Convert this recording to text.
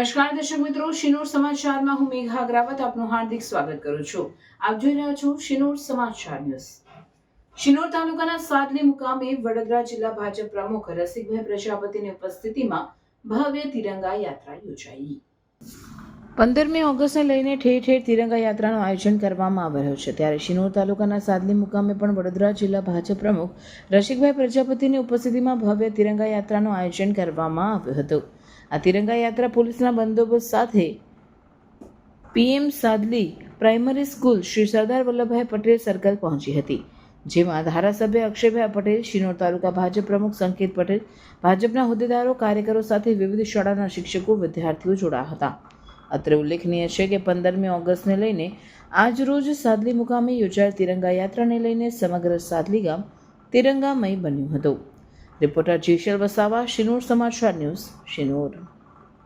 નમસ્કાર દર્શક મિત્રો, શિનોર સમાચારમાં હું મેઘા અગ્રાવત આપનું હાર્દિક સ્વાગત કરું છું. આપ જોઈ રહ્યા છો શિનોર સમાચાર ન્યૂઝ. શિનોર તાલુકાના સાદલી મુકામે વડોદરા જિલ્લા ભાજપ પ્રમુખ રસિકભાઈ પ્રજાપતિની ઉપસ્થિતિમાં ભવ્ય તિરંગા યાત્રા યોજાઈ. 15મી ઓગસ્ટને લઈને ઠેર ઠેર તિરંગા યાત્રાનું આયોજન કરવામાં આવી રહ્યું છે. ત્યારે શિનોર તાલુકાના સાદલી મુકામે પણ વડોદરા જિલ્લા ભાજપ પ્રમુખ રસિકભાઈ પ્રજાપતિની ઉપસ્થિતિમાં ભવ્ય તિરંગા યાત્રાનું આયોજન કરવામાં આવ્યું હતું. આ તિરંગા યાત્રા પોલીસના બંદોબસ્ત સાથે PM Sadli primary school Shri Sardar Vallabhbhai Patel circle પહોંચી હતી, જેમાં ધારાસભ્ય અક્ષયભાઈ પટેલ, શિનોર તાલુકા ભાજપ પ્રમુખ સંકેત પટેલ, ભાજપના હોદ્દેદારો, કાર્યકરો સાથે વિવિધ શાળાના શિક્ષકો, વિદ્યાર્થીઓ જોડાયા હતા. અત્રે ઉલ્લેખનીય છે કે 15મી ઓગસ્ટને લઈને આજ રોજ સાદલી મુકામે યોજાયેલ તિરંગા યાત્રાને લઈને સમગ્ર સાદલી ગામ તિરંગામય બન્યું હતું. રિપોર્ટર જેશલ વસાવા, શિનોર સમાચાર ન્યૂઝ, શિનોર.